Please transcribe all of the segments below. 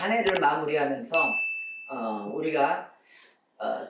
한 해를 마무리하면서 우리가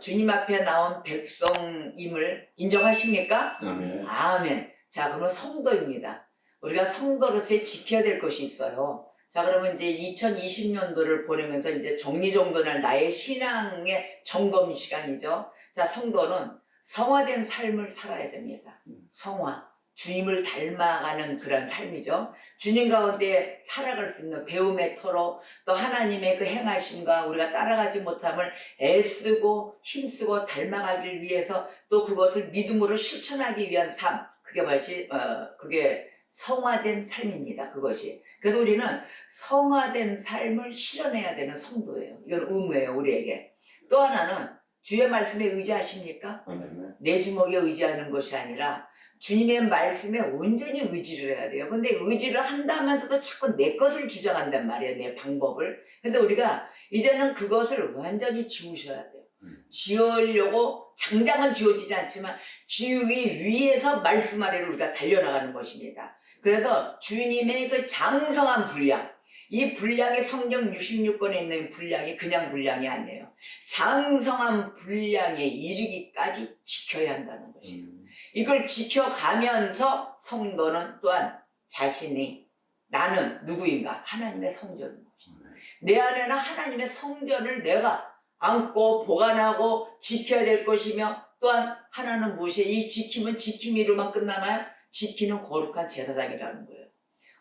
주님 앞에 나온 백성임을 인정하십니까? 아멘. 아멘. 자, 그러면 성도입니다. 우리가 성도로서의 지켜야 될 것이 있어요. 자, 그러면 이제 2020년도를 보내면서 이제 정리정돈할 나의 신앙의 점검 시간이죠. 자, 성도는 성화된 삶을 살아야 됩니다. 성화. 주님을 닮아가는 그런 삶이죠. 주님 가운데 살아갈 수 있는 배움의 터로 또 하나님의 그 행하심과 우리가 따라가지 못함을 애쓰고 힘쓰고 닮아가길 위해서 또 그것을 믿음으로 실천하기 위한 삶. 그게 성화된 삶입니다. 그것이. 그래서 우리는 성화된 삶을 실현해야 되는 성도예요. 이건 의무예요, 우리에게. 또 하나는 주의 말씀에 의지하십니까? 아멘. 내 주먹에 의지하는 것이 아니라 주님의 말씀에 온전히 의지를 해야 돼요. 근데 의지를 한다면서도 자꾸 내 것을 주장한단 말이에요. 내 방법을. 근데 우리가 이제는 그것을 완전히 지우셔야 돼요. 지우려고 장장은 지워지지 않지만 지우기 위해서 말씀 아래로 우리가 달려나가는 것입니다. 그래서 주님의 그 장성한 분량, 이 분량이 성경 66권에 있는 분량이 그냥 분량이 아니에요. 장성한 분량에 이르기까지 지켜야 한다는 것이에요. 이걸 지켜가면서 성도는 또한 자신이 나는 누구인가? 하나님의 성전인 것입니다. 내 안에는 하나님의 성전을 내가 안고 보관하고 지켜야 될 것이며 또한 하나는 무엇이에요? 이 지킴은 지킴이로만 끝나나요? 지키는 거룩한 제사장이라는 거예요.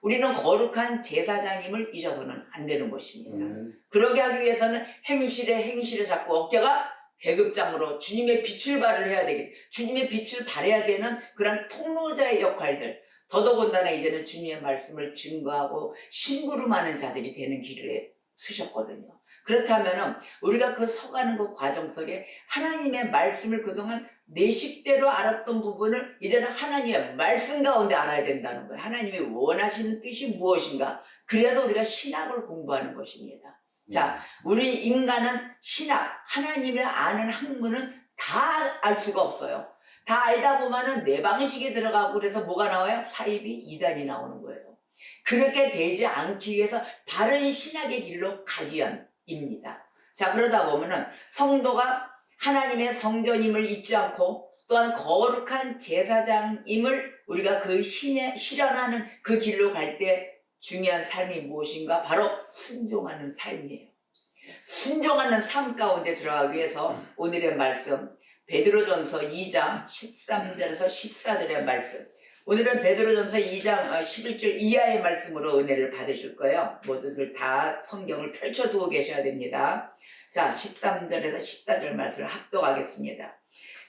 우리는 거룩한 제사장임을 잊어서는 안 되는 것입니다. 그러게 하기 위해서는 행실에 자꾸 어깨가 계급장으로 주님의 빛을 발해야 되겠, 주님의 빛을 발해야 되는 그런 통로자의 역할들, 더더군다나 이제는 주님의 말씀을 증거하고 심부름하는 자들이 되는 길을 쓰셨거든요. 그렇다면 우리가 그 서가는 그 과정 속에 하나님의 말씀을 그동안 내 식대로 알았던 부분을 이제는 하나님의 말씀 가운데 알아야 된다는 거예요. 하나님이 원하시는 뜻이 무엇인가? 그래서 우리가 신학을 공부하는 것입니다. 자, 우리 인간은 신학, 하나님을 아는 학문은 다 알 수가 없어요. 다 알다 보면은 내 방식에 들어가고 그래서 뭐가 나와요? 사이비 이단이 나오는 거예요. 그렇게 되지 않기 위해서 바른 신학의 길로 가기 위함입니다. 자, 그러다 보면은 성도가 하나님의 성전임을 잊지 않고 또한 거룩한 제사장임을 우리가 그 실현하는 그 길로 갈 때 중요한 삶이 무엇인가? 바로 순종하는 삶이에요. 순종하는 삶 가운데 들어가기 위해서 오늘의 말씀 베드로전서 2장 13절에서 14절의 말씀, 오늘은 베드로전서 2장 11절 이하의 말씀으로 은혜를 받으실 거예요. 모두들 다 성경을 펼쳐두고 계셔야 됩니다. 자, 13절에서 14절 말씀을 합독하겠습니다.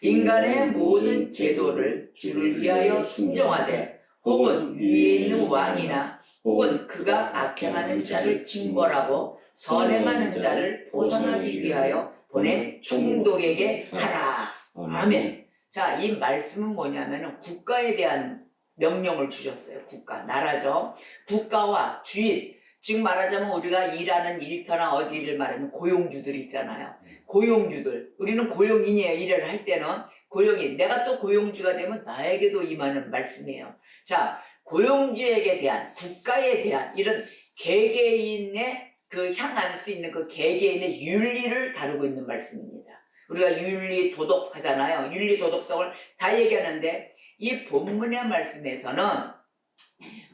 인간의 모든 제도를 주를 위하여 순종하되 혹은 위에 있는 왕이나 혹은 그가 악행하는 자를 징벌하고 선행하는 자를 보상하기 위하여 보낸 총독에게 하라. 아멘. 자, 이 말씀은 뭐냐면은 국가에 대한 명령을 주셨어요. 국가, 나라죠. 국가와 주인, 즉 말하자면 우리가 일하는 일터나 어디를 말하는 고용주들 있잖아요. 고용주들, 우리는 고용인이에요. 일을 할 때는 고용인, 내가 또 고용주가 되면 나에게도 임하는 말씀이에요. 자, 고용주에게 대한, 국가에 대한 이런 개개인의 그 향할 수 있는 그 개개인의 윤리를 다루고 있는 말씀입니다. 우리가 윤리 도덕 하잖아요. 윤리 도덕성을 다 얘기하는데 이 본문의 말씀에서는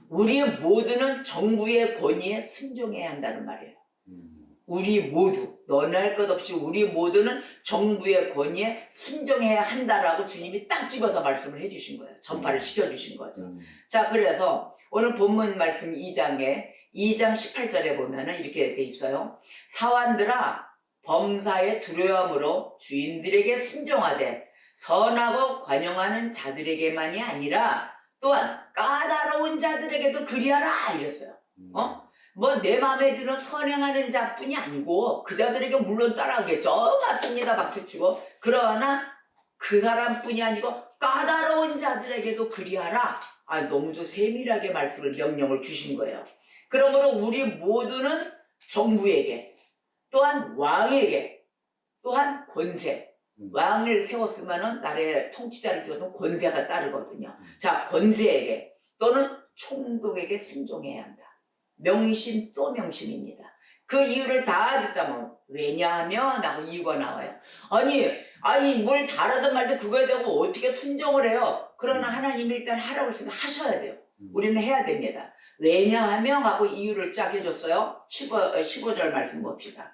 우리 모두는 정부의 권위에 순종해야 한다는 말이에요. 우리 모두, 너나 할 것 없이 우리 모두는 정부의 권위에 순종해야 한다라고 주님이 딱 집어서 말씀을 해주신 거예요. 전파를 시켜주신 거죠. 자, 그래서 오늘 본문 말씀 2장 18절에 보면은 이렇게 돼 있어요. 사환들아, 범사에 두려움으로 주인들에게 순종하되 선하고 관용하는 자들에게만이 아니라 또한 까다로운 자들에게도 그리하라 이랬어요. 뭐 내 마음에 드는 선행하는 자뿐이 아니고 그 자들에게 물론 따라가겠죠. 맞습니다. 박수치고. 그러나 그 사람뿐이 아니고 까다로운 자들에게도 그리하라. 너무도 세밀하게 말씀을 명령을 주신 거예요. 그러므로 우리 모두는 정부에게 또한 왕에게 또한 권세, 왕을 세웠으면은 나라의 통치자를 주어서 권세가 따르거든요. 자, 권세에게 또는 총독에게 순종해야 한다. 명심 또 명심입니다. 그 이유를 다 듣자면 왜냐하면 하고 이유가 나와요. 아니 뭘 잘하든 말든 그거에 대고 어떻게 순종을 해요. 그러나 하나님이 일단 하라고 했으니까 하셔야 돼요. 우리는 해야 됩니다. 왜냐하면 하고 이유를 쫙 해줬어요. 15절 말씀 봅시다.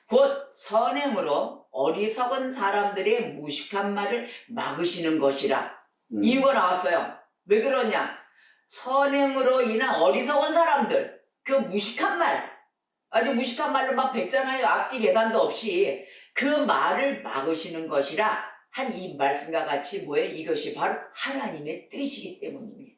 곧 선행으로 어리석은 사람들의 무식한 말을 막으시는 것이라. 이유가 나왔어요. 왜 그러냐? 선행으로 인한 어리석은 사람들, 그 무식한 말, 아주 무식한 말로 막 뱉잖아요. 앞뒤 계산도 없이. 그 말을 막으시는 것이라 한 이 말씀과 같이 뭐예요? 이것이 바로 하나님의 뜻이기 때문입니다.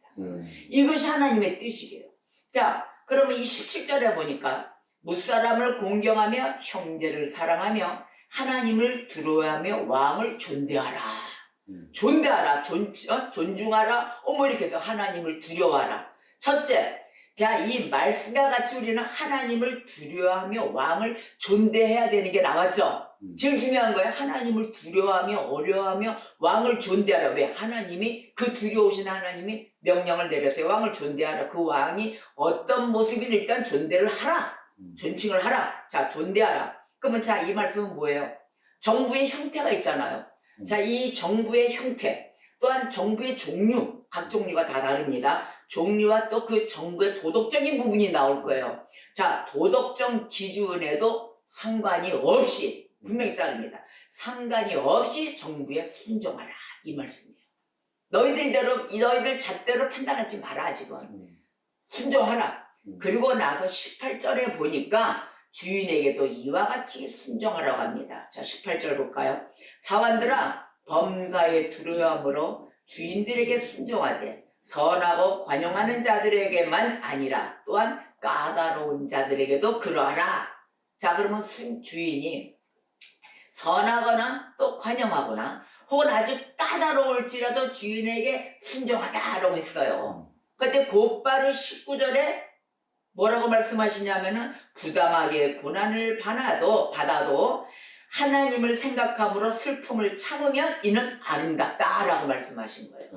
이것이 하나님의 뜻이에요. 자, 그러면 이 17절에 보니까 무사람을 공경하며 형제를 사랑하며 하나님을 두려워하며 왕을 존대하라. 존대하라, 존중하라, 이렇게 해서 하나님을 두려워하라. 첫째, 자, 이 말씀과 같이 우리는 하나님을 두려워하며 왕을 존대해야 되는 게 나왔죠. 제일 중요한 거예요. 하나님을 두려워하며 어려워하며 왕을 존대하라. 왜? 하나님이, 그 두려우신 하나님이 명령을 내렸어요. 왕을 존대하라. 그 왕이 어떤 모습이든 일단 존대를 하라. 존칭을 하라. 자, 존대하라. 그러면 자, 이 말씀은 뭐예요? 정부의 형태가 있잖아요. 자, 이 정부의 형태, 또한 정부의 종류, 각 종류가 다 다릅니다. 종류와 또 그 정부의 도덕적인 부분이 나올 거예요. 자, 도덕적 기준에도 상관이 없이, 분명히 따릅니다. 상관이 없이 정부에 순종하라. 이 말씀이에요. 너희들 잣대로 판단하지 마라, 지금. 순종하라. 그리고 나서 18절에 보니까 주인에게도 이와 같이 순종하라고 합니다. 자, 18절 볼까요? 사환들아, 범사에 두려움으로 주인들에게 순종하되 선하고 관용하는 자들에게만 아니라 또한 까다로운 자들에게도 그러하라. 자, 그러면 주인이 선하거나 또 관용하거나 혹은 아주 까다로울지라도 주인에게 순종하라라고 했어요. 근데 곧바로 19절에 뭐라고 말씀하시냐면은 부당하게 고난을 받아도 하나님을 생각함으로 슬픔을 참으면 이는 아름답다라고 말씀하신 거예요.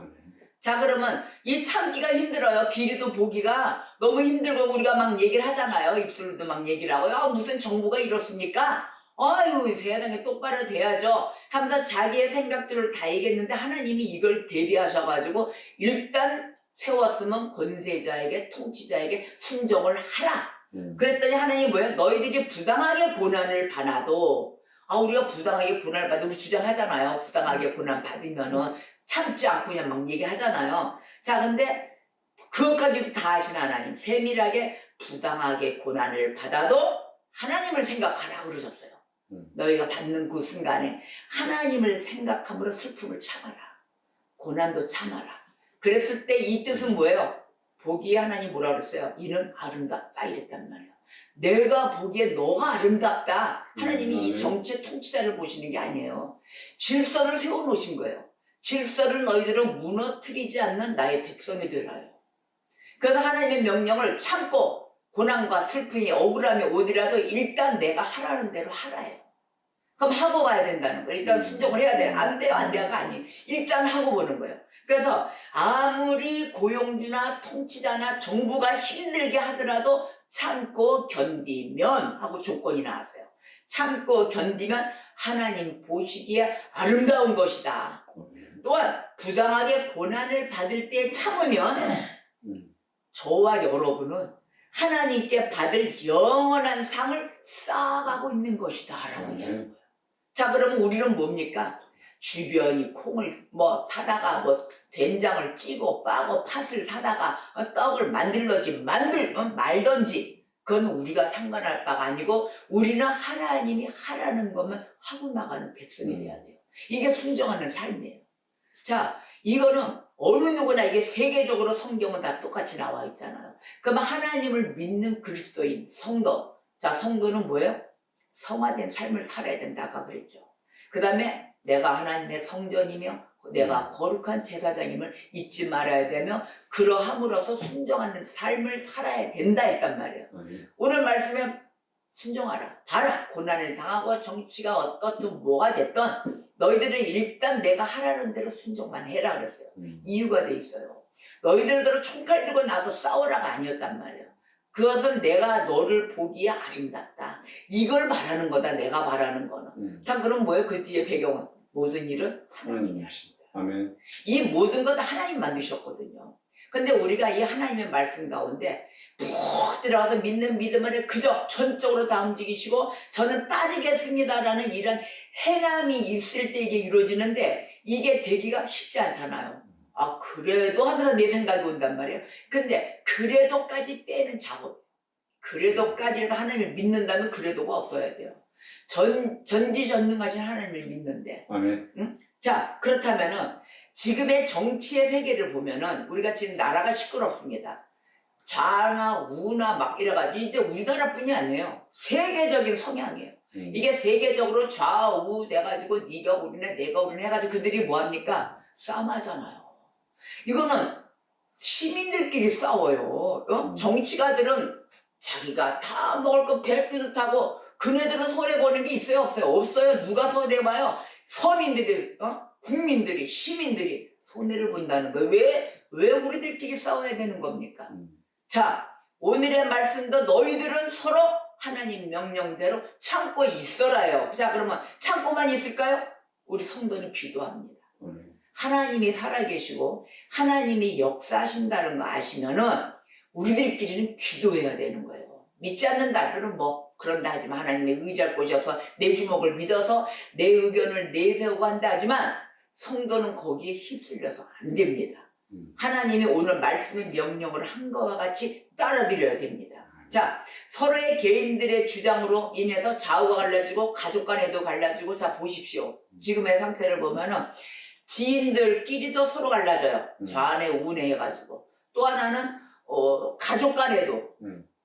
자, 그러면 이 참기가 힘들어요. 비리도 보기가 너무 힘들고 우리가 막 얘기를 하잖아요. 입술로도 막 얘기를 하고 무슨 정부가 이렇습니까? 아유, 세상에 똑바로 돼야죠 하면서 자기의 생각들을 다 얘기했는데 하나님이 이걸 대비하셔가지고 일단 세웠으면 권세자에게 통치자에게 순종을 하라. 그랬더니 하나님이 뭐예요? 너희들이 부당하게 고난을 받아도 우리가 부당하게 고난을 받고 주장하잖아요. 부당하게 고난 받으면은 참지 않고 그냥 막 얘기하잖아요. 자, 근데 그것까지도 다 하신 하나님, 세밀하게 부당하게 고난을 받아도 하나님을 생각하라 그러셨어요. 너희가 받는 그 순간에 하나님을 생각함으로 슬픔을 참아라. 고난도 참아라. 그랬을 때 이 뜻은 뭐예요? 보기에 하나님 뭐라 그랬어요? 이는 아름답다 이랬단 말이에요. 내가 보기에 너가 아름답다. 하나님이 이 정치의 통치자를 보시는 게 아니에요. 질서를 세워놓으신 거예요. 질서를 너희들은 무너뜨리지 않는 나의 백성이 되라요. 그래서 하나님의 명령을 참고 고난과 슬픔이 억울함이 오더라도 일단 내가 하라는 대로 하라요. 그럼 하고 봐야 된다는 거예요. 일단 순종을 해야 돼요. 안 돼요, 안 돼요가 아니에요. 일단 하고 보는 거예요. 그래서 아무리 고용주나 통치자나 정부가 힘들게 하더라도 참고 견디면 하고 조건이 나왔어요. 참고 견디면 하나님 보시기에 아름다운 것이다. 또한 부당하게 고난을 받을 때 참으면 저와 여러분은 하나님께 받을 영원한 상을 쌓아가고 있는 것이다 라고 이야기해요. 자, 그러면 우리는 뭡니까? 주변이 콩을 사다가 된장을 찌고 빠고 팥을 사다가 떡을 말던지 그건 우리가 상관할 바가 아니고 우리는 하나님이 하라는 것만 하고 나가는 백성이 돼야 돼요. 이게 순종하는 삶이에요. 자, 이거는 어느 누구나 이게 세계적으로 성경은 다 똑같이 나와 있잖아요. 그러면 하나님을 믿는 그리스도인 성도. 자, 성도는 뭐예요? 성화된 삶을 살아야 된다 아까 그랬죠. 그 다음에 내가 하나님의 성전이며 내가 거룩한 제사장임을 잊지 말아야 되며 그러함으로써 순종하는 삶을 살아야 된다 했단 말이에요. 오늘 말씀에 순종하라. 봐라. 고난을 당하고 정치가 어떻든 뭐가 됐든 너희들은 일단 내가 하라는 대로 순종만 해라 그랬어요. 이유가 돼 있어요. 너희들대로 총칼 들고 나서 싸우라가 아니었단 말이에요. 그것은 내가 너를 보기에 아름답다. 이걸 말하는 거다. 내가 말하는 거는. 자, 그럼 뭐예요? 그 뒤에 배경은? 모든 일은 하나님이 하신다. 아멘. 이 모든 것 다 하나님 만드셨거든요. 근데 우리가 이 하나님의 말씀 가운데 푹 들어가서 믿는 믿음 안에 그저 전적으로 다 움직이시고 저는 따르겠습니다라는 이런 행함이 있을 때 이게 이루어지는데 이게 되기가 쉽지 않잖아요. 아, 그래도 하면서 내 생각이 온단 말이에요. 근데 그래도까지 빼는 작업. 그래도까지라도 하나님을 믿는다면 그래도가 없어야 돼요. 전지전능하신 하나님을 믿는데. 아멘. 응? 자, 그렇다면은 지금의 정치의 세계를 보면은 우리가 지금 나라가 시끄럽습니다. 좌나 우나 막 이래가지고 이때 우리나라뿐이 아니에요. 세계적인 성향이에요. 이게 세계적으로 좌우 돼가지고 네가 우리네 내가 우리네 해가지고 그들이 뭐합니까? 싸움하잖아요. 이거는 시민들끼리 싸워요. 정치가들은 자기가 다 먹을 거 배뜨듯하고 그네들은 손해보는 게 있어요? 없어요? 없어요. 누가 손해봐요? 서민들이, 국민들이, 시민들이 손해를 본다는 거예요. 왜 우리들끼리 싸워야 되는 겁니까? 자, 오늘의 말씀도 너희들은 서로 하나님 명령대로 참고 있어라요. 자, 그러면 참고만 있을까요? 우리 성도는 기도합니다. 하나님이 살아계시고 하나님이 역사하신다는 거 아시면은 우리들끼리는 기도해야 되는 거예요. 믿지 않는 나들은 뭐 그런다 하지만 하나님의 의지할 곳이 없어 내 주먹을 믿어서 내 의견을 내세우고 한다 하지만 성도는 거기에 휩쓸려서 안 됩니다. 하나님이 오늘 말씀의 명령을 한 것과 같이 따라드려야 됩니다. 자, 서로의 개인들의 주장으로 인해서 좌우가 갈라지고 가족 간에도 갈라지고 자 보십시오. 지금의 상태를 보면은 지인들끼리도 서로 갈라져요. 좌뇌 우뇌 해가지고. 또 하나는 가족 간에도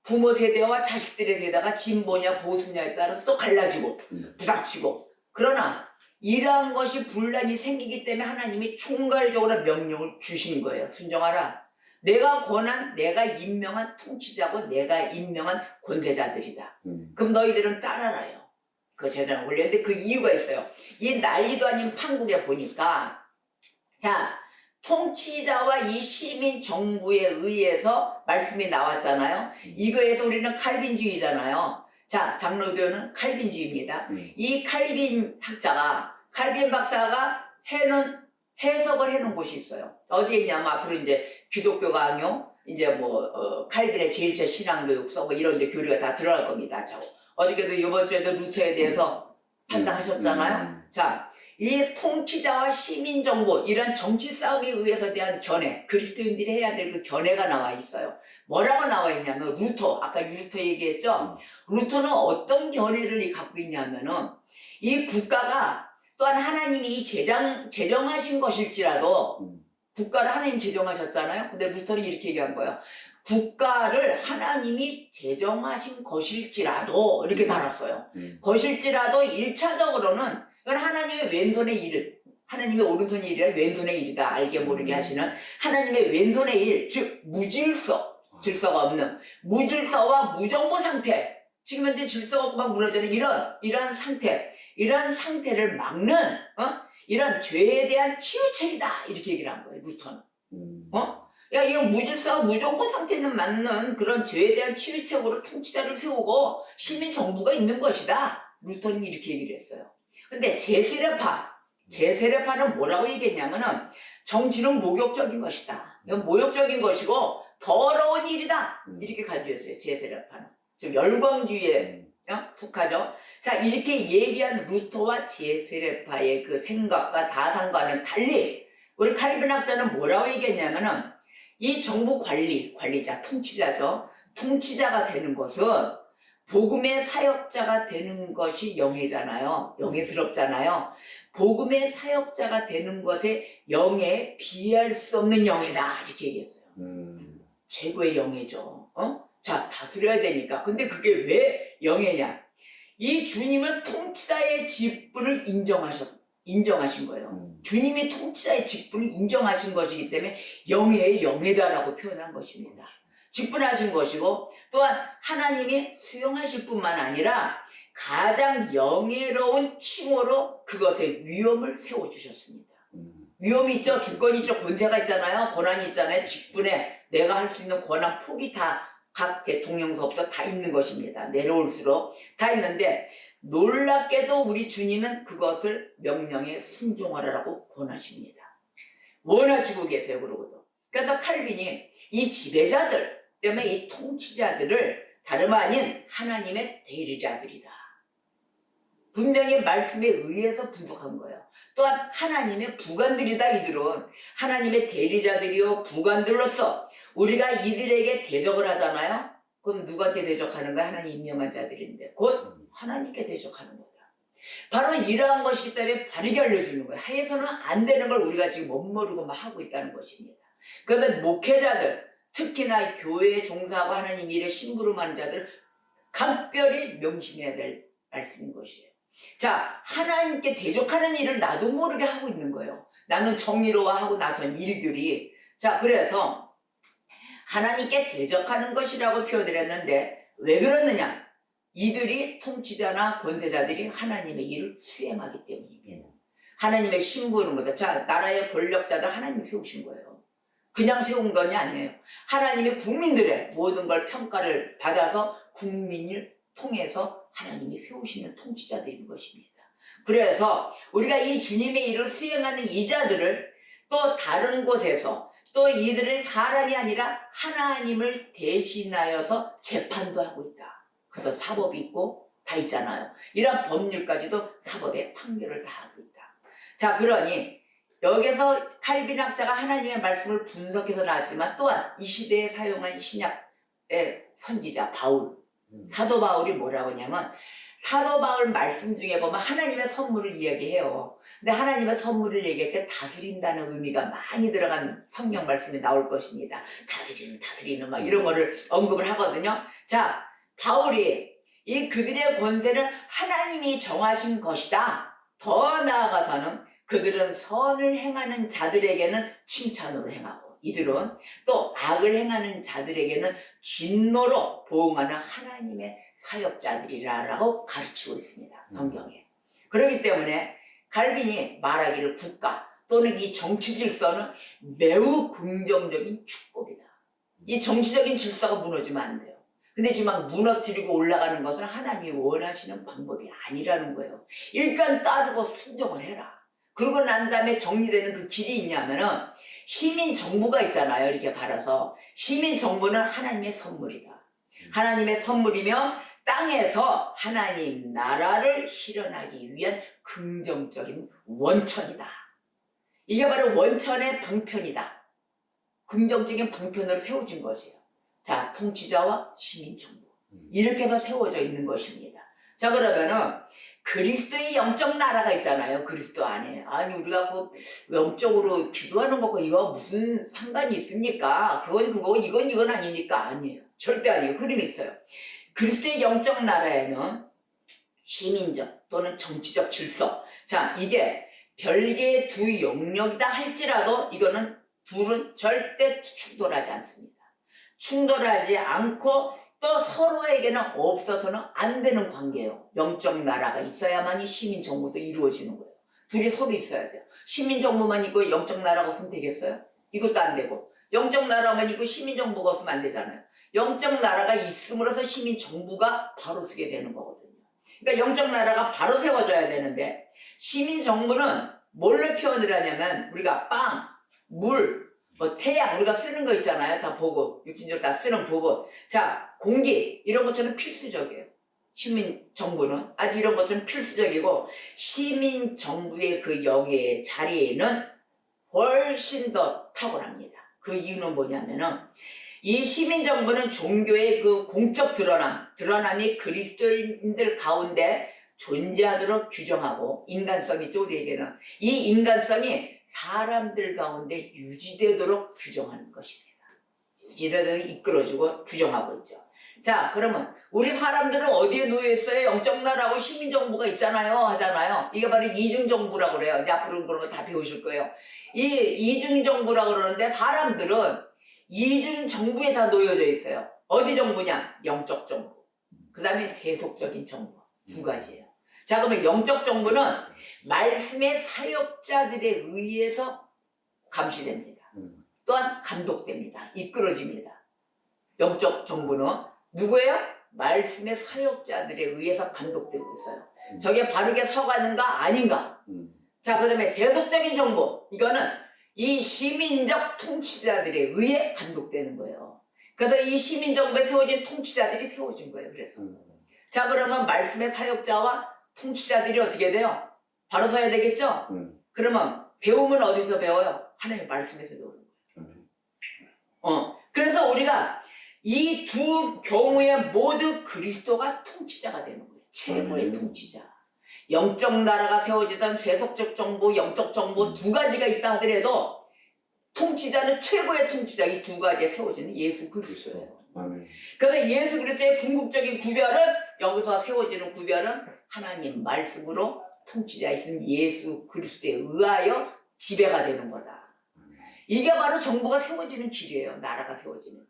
부모 세대와 자식들의 세대가 진보냐 보수냐에 따라서 또 갈라지고 부닥치고. 그러나 이러한 것이 분란이 생기기 때문에 하나님이 총괄적으로 명령을 주신 거예요. 순종하라. 내가 권한, 내가 임명한 통치자고 내가 임명한 권세자들이다. 그럼 너희들은 따라라요. 그 제장을 올렸는데 그 이유가 있어요. 이 난리도 아닌 판국에 보니까 자 통치자와 이 시민 정부에 의해서 말씀이 나왔잖아요. 이거에서 우리는 칼빈주의잖아요. 자, 장로교는 칼빈주의입니다. 이 칼빈 학자가 칼빈 박사가 해석을 해놓은 곳이 있어요. 어디에 있냐면 앞으로 이제 기독교 강요, 이제 뭐 칼빈의 제일체 신앙교육서 뭐 이런 이제 교리가 다 들어갈 겁니다. 어저께도 이번 주에도 루터에 대해서 판단하셨잖아요. 자, 이 통치자와 시민 정부 이런 정치 싸움에 의해서 대한 견해, 그리스도인들이 해야 될 그 견해가 나와 있어요. 뭐라고 나와 있냐면 루터, 아까 루터 얘기했죠. 루터는 어떤 견해를 갖고 있냐면은 이 국가가 또한 하나님이 제정하신 것일지라도 국가를 하나님 제정하셨잖아요. 근데 루터는 이렇게 얘기한 거예요. 국가를 하나님이 제정하신 것일지라도 이렇게 달았어요. 것일지라도 1차적으로는 이건 하나님의 왼손의 일, 하나님의 오른손의 일이라 왼손의 일이다. 알게 모르게 하시는 하나님의 왼손의 일, 즉 질서가 없는 무질서와 무정보 상태. 지금 현재 질서가 없고 막 무너지는 이런 상태를 막는 이런 죄에 대한 치유책이다. 이렇게 얘기를 한 거예요. 루터는. 야, 이 무질서와 무정보 상태는 맞는 그런 죄에 대한 치유책으로 통치자를 세우고 시민 정부가 있는 것이다. 루터는 이렇게 얘기를 했어요. 근데 제세례파는 뭐라고 얘기했냐면은 정치는 모욕적인 것이다. 이건 모욕적인 것이고 더러운 일이다. 이렇게 간주했어요. 제세례파는. 즉 열광주의에 속하죠. 자, 이렇게 얘기한 루터와 제세례파의 그 생각과 사상과는 달리 우리 칼빈 학자는 뭐라고 얘기했냐면은 이 정부 관리자, 통치자죠. 통치자가 되는 것은 복음의 사역자가 되는 것이 영예잖아요. 영예스럽잖아요. 복음의 사역자가 되는 것에 영예에 비할 수 없는 영예다. 이렇게 얘기했어요. 최고의 영예죠. 자, 다스려야 되니까. 근데 그게 왜 영예냐? 이 주님은 통치자의 직분을 인정하신 거예요. 주님이 통치자의 직분을 인정하신 것이기 때문에 영예의 영예다라고 표현한 것입니다. 직분하신 것이고 또한 하나님이 수용하실 뿐만 아니라 가장 영예로운 칭호로 그것의 위엄을 세워주셨습니다. 위엄이 있죠. 주권이 있죠. 권세가 있잖아요. 권한이 있잖아요. 직분에 내가 할 수 있는 권한 폭이 다 각 대통령서부터 다 있는 것입니다. 내려올수록 다 있는데 놀랍게도 우리 주님은 그것을 명령에 순종하라고 권하십니다. 원하시고 계세요. 그러고도. 그래서 칼빈이 이 지배자들 때문에 이 통치자들을 다름 아닌 하나님의 대리자들이다. 분명히 말씀에 의해서 부족한 거예요. 또한 하나님의 부관들이다. 이들은 하나님의 대리자들이요 부관들로서 우리가 이들에게 대적을 하잖아요. 그럼 누구한테 대적하는 거야? 하나님 임명한 자들인데 곧 하나님께 대적하는 거다. 바로 이러한 것이기 때문에 바르게 알려주는 거예요. 해서는 안 되는 걸 우리가 지금 못 모르고 막 하고 있다는 것입니다. 그래서 목회자들, 특히나 교회에 종사하고 하나님 일에 심부름하는 자들 각별히 명심해야 될 말씀인 것이에요. 자, 하나님께 대적하는 일을 나도 모르게 하고 있는 거예요. 나는 정의로워하고 나선 일들이. 자, 그래서 하나님께 대적하는 것이라고 표현을 했는데 왜 그러느냐? 이들이 통치자나 권세자들이 하나님의 일을 수행하기 때문입니다. 하나님의 심부는 것은 자, 나라의 권력자들 하나님 세우신 거예요. 그냥 세운 것이 아니에요. 하나님의 국민들의 모든 걸 평가를 받아서 국민을 통해서 하나님이 세우시는 통치자들인 것입니다. 그래서 우리가 이 주님의 일을 수행하는 이 자들을 또 다른 곳에서 또 이들은 사람이 아니라 하나님을 대신하여서 재판도 하고 있다. 그래서 사법이 있고 다 있잖아요. 이런 법률까지도 사법의 판결을 다 하고 있다. 자, 그러니 여기서 칼빈학자가 하나님의 말씀을 분석해서 나왔지만 또한 이 시대에 사용한 신약의 선지자 바울, 사도 바울이 뭐라고 하냐면 사도 바울 말씀 중에 보면 하나님의 선물을 이야기해요. 근데 하나님의 선물을 얘기할 때 다스린다는 의미가 많이 들어간 성경 말씀이 나올 것입니다. 다스리는 막 이런 거를 언급을 하거든요. 자, 바울이 이 그들의 권세를 하나님이 정하신 것이다. 더 나아가서는 그들은 선을 행하는 자들에게는 칭찬으로 행하고 이들은 또 악을 행하는 자들에게는 진노로 보응하는 하나님의 사역자들이라고 가르치고 있습니다. 성경에. 그렇기 때문에 칼빈이 말하기를 국가 또는 이 정치 질서는 매우 긍정적인 축복이다. 이 정치적인 질서가 무너지면 안 돼요. 근데 지금 막 무너뜨리고 올라가는 것은 하나님이 원하시는 방법이 아니라는 거예요. 일단 따르고 순종을 해라. 그러고 난 다음에 정리되는 그 길이 있냐면은 시민 정부가 있잖아요. 이렇게 바라서 시민 정부는 하나님의 선물이다. 하나님의 선물이며 땅에서 하나님 나라를 실현하기 위한 긍정적인 원천이다. 이게 바로 원천의 방편이다. 긍정적인 방편으로 세워진 것이에요. 자, 통치자와 시민 정부 이렇게 해서 세워져 있는 것입니다. 자, 그러면은 그리스도의 영적 나라가 있잖아요. 그리스도 안에. 아니 우리가 그 영적으로 기도하는 것과 이와 무슨 상관이 있습니까? 그건 그거 이건 아니니까. 아니에요. 절대 아니에요. 흐름이 있어요. 그리스도의 영적 나라에는 시민적 또는 정치적 질서, 자, 이게 별개의 두 영역이다 할지라도 이거는 둘은 절대 충돌하지 않습니다. 충돌하지 않고 또 서로에게는 없어서는 안 되는 관계예요. 영적 나라가 있어야만이 시민 정부도 이루어지는 거예요. 둘이 서로 있어야 돼요. 시민 정부만 있고 영적 나라가 없으면 되겠어요? 이것도 안 되고 영적 나라만 있고 시민 정부가 없으면 안 되잖아요. 영적 나라가 있음으로써 시민 정부가 바로 서게 되는 거거든요. 그러니까 영적 나라가 바로 세워져야 되는데 시민 정부는 뭘로 표현을 하냐면 우리가 빵, 물, 태양 우리가 쓰는 거 있잖아요. 다 보고 육신적으로 다 쓰는 부분. 자, 공기 이런 것처럼 필수적이에요. 시민 정부는 이런 것처럼 필수적이고 시민 정부의 그 영예의 자리에는 훨씬 더 탁월합니다. 그 이유는 뭐냐면은 이 시민 정부는 종교의 그 공적 드러남이 그리스도인들 가운데 존재하도록 규정하고 인간성이 있죠. 우리에게는 이 인간성이 사람들 가운데 유지되도록 규정하는 것입니다. 유지되도록 이끌어주고 규정하고 있죠. 자, 그러면 우리 사람들은 어디에 놓여 있어요? 영적 나라하고 시민 정부가 있잖아요 하잖아요. 이게 바로 이중 정부라고 그래요. 이제 앞으로 그런 거 다 배우실 거예요. 이 이중 정부라고 그러는데 사람들은 이중 정부에 다 놓여져 있어요. 어디 정부냐? 영적 정부. 그 다음에 세속적인 정부. 두 가지예요. 자, 그러면 영적 정부는 말씀의 사역자들에 의해서 감시됩니다. 또한 감독됩니다. 이끌어집니다. 영적 정부는 누구예요? 말씀의 사역자들에 의해서 감독되고 있어요. 저게 바르게 서가는가 아닌가. 자, 그 다음에 세속적인 정부, 이거는 이 시민적 통치자들에 의해 감독되는 거예요. 그래서 이 시민정부에 세워진 통치자들이 세워진 거예요. 그래서 자, 그러면 말씀의 사역자와 통치자들이 어떻게 돼요? 바로 서야 되겠죠? 그러면 배움은 어디서 배워요? 하나님의 말씀에서 배우는 거예요. 그래서 우리가 이 두 경우에 모두 그리스도가 통치자가 되는 거예요. 최고의 통치자. 영적 나라가 세워지던 세속적 정부, 영적 정부 두 가지가 있다 하더라도 통치자는 최고의 통치자, 이 두 가지에 세워지는 예수 그리스도예요. 그래서 예수 그리스도의 궁극적인 구별은, 여기서 세워지는 구별은 하나님 말씀으로 통치자이신 예수 그리스도에 의하여 지배가 되는 거다. 이게 바로 정부가 세워지는 길이에요. 나라가 세워지는 길.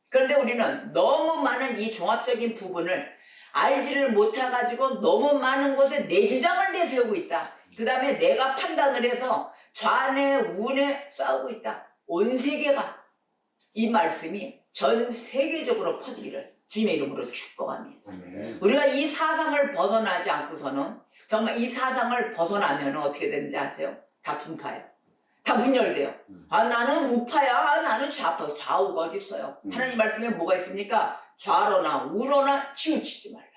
그런데 우리는 너무 많은 이 종합적인 부분을 알지를 못해가지고 너무 많은 곳에 내 주장을 내세우고 있다. 그 다음에 내가 판단을 해서 좌뇌 우뇌 싸우고 있다. 온 세계가 이 말씀이 전 세계적으로 퍼지기를 주님의 이름으로 축복합니다. 우리가 이 사상을 벗어나지 않고서는, 정말 이 사상을 벗어나면 어떻게 되는지 아세요? 다 분파예요. 다 분열돼요. 아, 나는 우파야. 아, 나는 좌파. 좌우가 어디 있어요? 하나님 말씀에 뭐가 있습니까? 좌로나 우로나 치우치지 말라.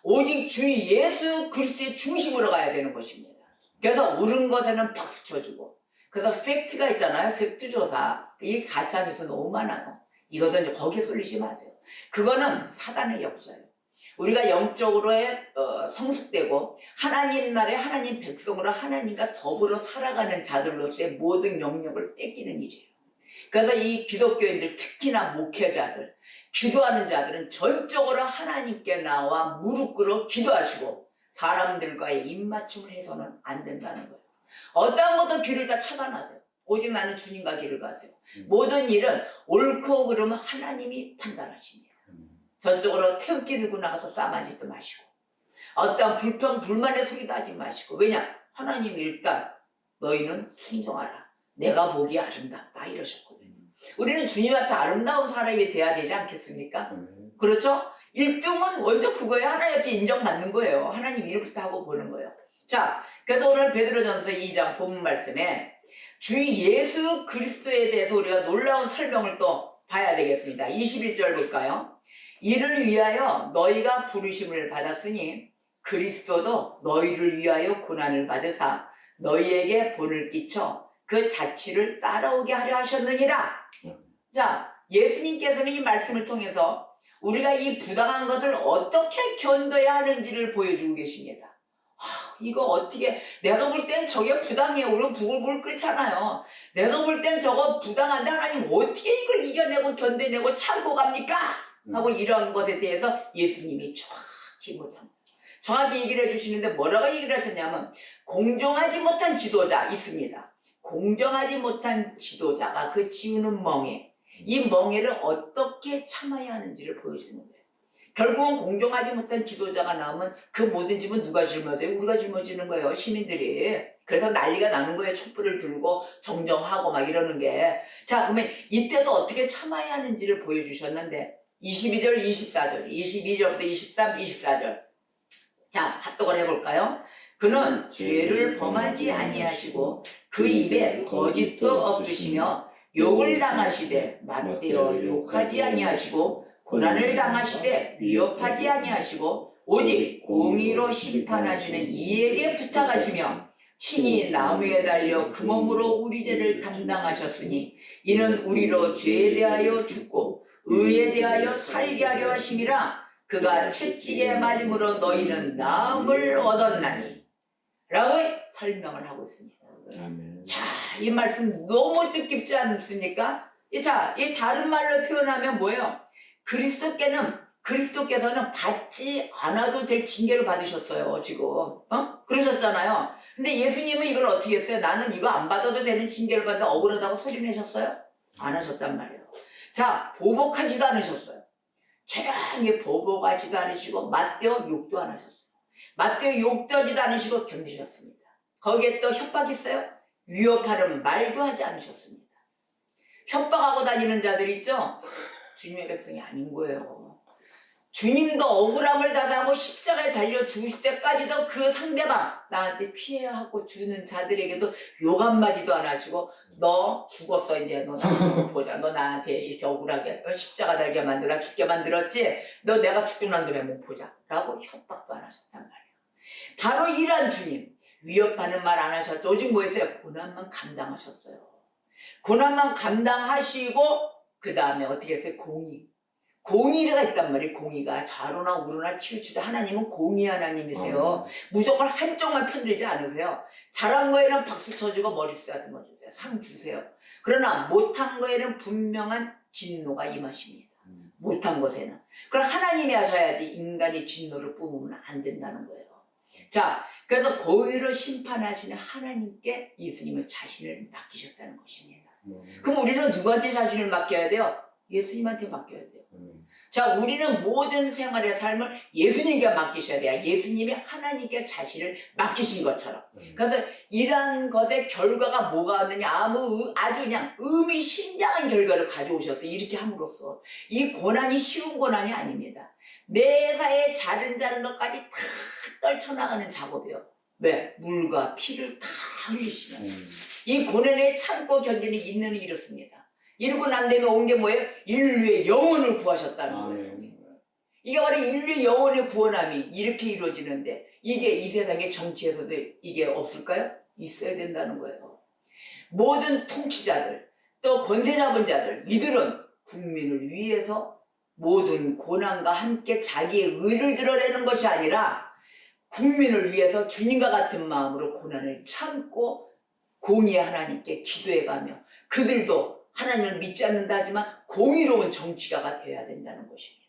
오직 주 예수 그리스도의 중심으로 가야 되는 것입니다. 그래서 옳은 것에는 박수 쳐주고, 그래서 팩트가 있잖아요. 팩트 조사. 이 가짜 뉴스 너무 많아요. 이것은 이제 거기에 쏠리지 마세요. 그거는 사단의 역사예요. 우리가 영적으로의 성숙되고 하나님 나라의 하나님 백성으로 하나님과 더불어 살아가는 자들로서의 모든 영역을 뺏기는 일이에요. 그래서 이 기독교인들, 특히나 목회자들, 기도하는 자들은 전적으로 하나님께 나와 무릎 꿇어 기도하시고 사람들과의 입맞춤을 해서는 안 된다는 거예요. 어떤 것도 귀를 다 차단하세요. 오직 나는 주님과 길을 가세요. 모든 일은 옳고 그르면 하나님이 판단하십니다. 전적으로 태극기 들고 나가서 싸맞지도 마시고, 어떤 불평 불만의 소리도 하지 마시고. 왜냐? 하나님이 일단 너희는 순종하라. 내가 보기 아름답다 이러셨거든요. 우리는 주님 앞에 아름다운 사람이 돼야 되지 않겠습니까? 그렇죠? 1등은 먼저 그거예요. 하나님 앞에 인정받는 거예요. 하나님 이렇게 하고 보는 거예요. 자, 그래서 오늘 베드로전서 2장 본문 말씀에 주 예수 그리스도에 대해서 우리가 놀라운 설명을 또 봐야 되겠습니다. 21절 볼까요? 이를 위하여 너희가 부르심을 받았으니 그리스도도 너희를 위하여 고난을 받으사 너희에게 본을 끼쳐 그 자취를 따라오게 하려 하셨느니라. 자, 예수님께서는 이 말씀을 통해서 우리가 이 부당한 것을 어떻게 견뎌야 하는지를 보여주고 계십니다. 이거 어떻게, 내가 볼 땐 저게 부당해요. 우리 부글부글 끓잖아요. 내가 볼 땐 저거 부당한데 하나님 어떻게 이걸 이겨내고 견뎌내고 참고 갑니까? 하고 이런 것에 대해서 예수님이 정확히 못합니다. 정확히 얘기를 해주시는데 뭐라고 얘기를 하셨냐면, 공정하지 못한 지도자 있습니다. 공정하지 못한 지도자가 그 지우는 멍에, 이 멍에를 어떻게 참아야 하는지를 보여주는 거예요. 결국은 공정하지 못한 지도자가 나오면 그 모든 집은 누가 짊어져요? 우리가 짊어지는 거예요, 시민들이. 그래서 난리가 나는 거예요. 촛불을 들고 정정하고 막 이러는 게. 자, 그러면 이때도 어떻게 참아야 하는지를 보여주셨는데 22절, 24절, 22절부터 23, 24절. 자, 합독을 해볼까요? 그는 죄를 범하지 아니하시고 그 입에 거짓도 없으시며 욕을 당하시되 맞대어 욕하지 아니하시고 고난을 당하시되 위협하지 아니하시고 오직 공의로 심판하시는 이에게 부탁하시며 친히 나무에 달려 그 몸으로 우리 죄를 담당하셨으니 이는 우리로 죄에 대하여 죽고 의에 대하여 살게 하려 하심이라. 그가 채찍에 맞음으로 너희는 나음을 얻었나니 라고 설명을 하고 있습니다. 아멘. 자, 이 말씀 너무 뜻깊지 않습니까? 자, 이 다른 말로 표현하면 뭐예요? 그리스도께서는 받지 않아도 될 징계를 받으셨어요, 지금. 그러셨잖아요. 근데 예수님은 이걸 어떻게 했어요? 나는 이거 안 받아도 되는 징계를 받는다 억울하다고 소리 내셨어요? 안 하셨단 말이에요. 자, 보복하지도 않으셨어요. 조용히 보복하지도 않으시고 맞대어 욕도 안 하셨어요. 맞대어 욕도 하지도 않으시고 견디셨습니다. 거기에 또 협박이 있어요? 위협하는 말도 하지 않으셨습니다. 협박하고 다니는 자들 있죠? 주님의 백성이 아닌 거예요. 주님도 억울함을 다하고 십자가에 달려 죽을 때까지도 그 상대방 나한테 피해야 하고 주는 자들에게도 욕 한마디도 안 하시고 너 죽었어 이제 너 나한테 보자 너 나한테 이렇게 억울하게 십자가 달게 만들어 죽게 만들었지 너 내가 죽고 난 다음에 못 보자 라고 협박도 안 하셨단 말이에요. 바로 이런 주님 위협하는 말 안 하셨죠. 오직 뭐 했어요? 고난만 감당하셨어요. 고난만 감당하시고 그 다음에 어떻게 했어요? 공의가 있단 말이에요. 공의가 좌로나 우로나 치우치다. 하나님은 공의 하나님이세요. 무조건 한쪽만 편들지 않으세요. 잘한 거에는 박수 쳐주고 머리 쓰다듬어 주세요. 상 주세요. 그러나 못한 거에는 분명한 진노가 임하십니다. 못한 것에는. 그럼 하나님이 하셔야지 인간이 진노를 뿜으면 안 된다는 거예요. 자, 그래서 고의로 심판하시는 하나님께 예수님은 자신을 맡기셨다는 것입니다. 그럼 우리는 누구한테 자신을 맡겨야 돼요? 예수님한테 맡겨야 돼요. 자, 우리는 모든 생활의 삶을 예수님께 맡기셔야 돼요. 예수님이 하나님께 자신을 맡기신 것처럼. 그래서 이러한 것의 결과가 뭐가 왔느냐? 아주 그냥 의미심장한 결과를 가져오셔서 이렇게 함으로써 이 고난이 쉬운 고난이 아닙니다. 매사에 자른 것까지 다 떨쳐나가는 작업이요. 왜? 물과 피를 다 흘리시면 이 고난에 참고 견디는 인내는 이렇습니다. 이러고 난 다음에 온 게 뭐예요? 인류의 영혼을 구하셨다는 거예요. 이게 바로 인류의 영혼의 구원함이 이렇게 이루어지는데 이게 이 세상의 정치에서도 이게 없을까요? 있어야 된다는 거예요. 모든 통치자들 또 권세 잡은 자들 이들은 국민을 위해서 모든 고난과 함께 자기의 의를 드러내는 것이 아니라 국민을 위해서 주님과 같은 마음으로 고난을 참고 공의의 하나님께 기도해가며 그들도 하나님을 믿지 않는다 하지만 공의로운 정치가가 되어야 된다는 것입니다.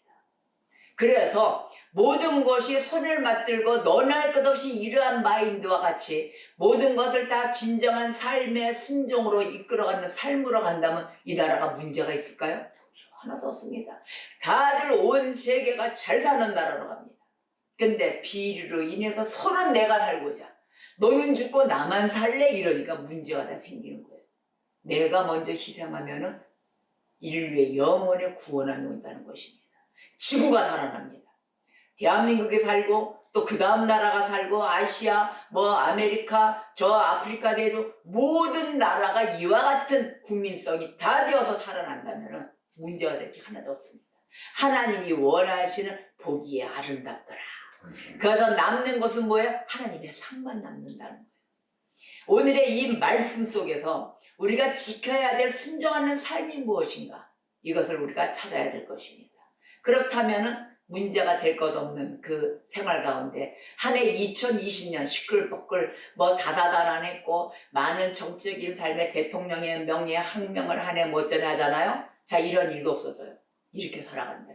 그래서 모든 것이 손을 맞들고 너나 할 것 없이 이러한 마인드와 같이 모든 것을 다 진정한 삶의 순종으로 이끌어가는 삶으로 간다면 이 나라가 문제가 있을까요? 하나도 없습니다. 다들 온 세계가 잘 사는 나라로 갑니다. 근데 비리로 인해서 서로 내가 살고자 너는 죽고 나만 살래? 이러니까 문제가 다 생기는 거예요. 내가 먼저 희생하면은 인류의 영혼의 구원함이 온다는 것입니다. 지구가 살아납니다. 대한민국에 살고 또 그 다음 나라가 살고 아시아, 아메리카, 저 아프리카 대도 모든 나라가 이와 같은 국민성이 다 되어서 살아난다면은 문제가 될 게 하나도 없습니다. 하나님이 원하시는 보기에 아름답더라. 그래서 남는 것은 뭐예요? 하나님의 상만 남는다는 거예요. 오늘의 이 말씀 속에서 우리가 지켜야 될 순종하는 삶이 무엇인가? 이것을 우리가 찾아야 될 것입니다. 그렇다면 문제가 될 것 없는 그 생활 가운데 한 해 2020년 시끌벅글 다사다난했고 많은 정치적인 삶에 대통령의 명예에 항명을 한 해 못전에 하잖아요. 자, 이런 일도 없어져요. 이렇게 살아간다.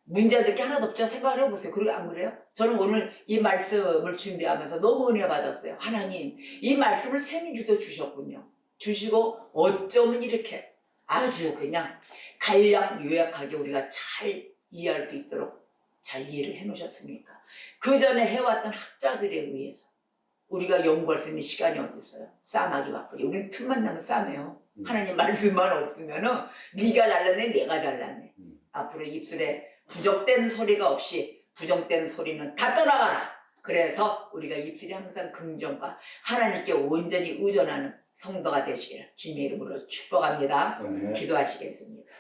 문제가 될 게 하나도 없죠. 생각을 해보세요. 그리고 안 그래요? 저는 오늘 이 말씀을 준비하면서 너무 은혜 받았어요. 하나님, 이 말씀을 세미주도 주셨군요. 주시고 어쩌면 이렇게 아주 그냥 간략 요약하게 우리가 잘 이해할 수 있도록 잘 이해를 해놓으셨습니까? 그 전에 해왔던 학자들에 의해서 우리가 연구할 수 있는 시간이 어디 있어요? 싸마기 바쁘게. 우리는 틈만 나면 싸매요. 하나님 말씀만 없으면은 네가 잘났네, 내가 잘났네. 앞으로 입술에 부정된 소리가 없이 부정된 소리는 다 떠나가라. 그래서 우리가 입술이 항상 긍정과 하나님께 온전히 의존하는 성도가 되시기를 주님의 이름으로 축복합니다. 기도하시겠습니다.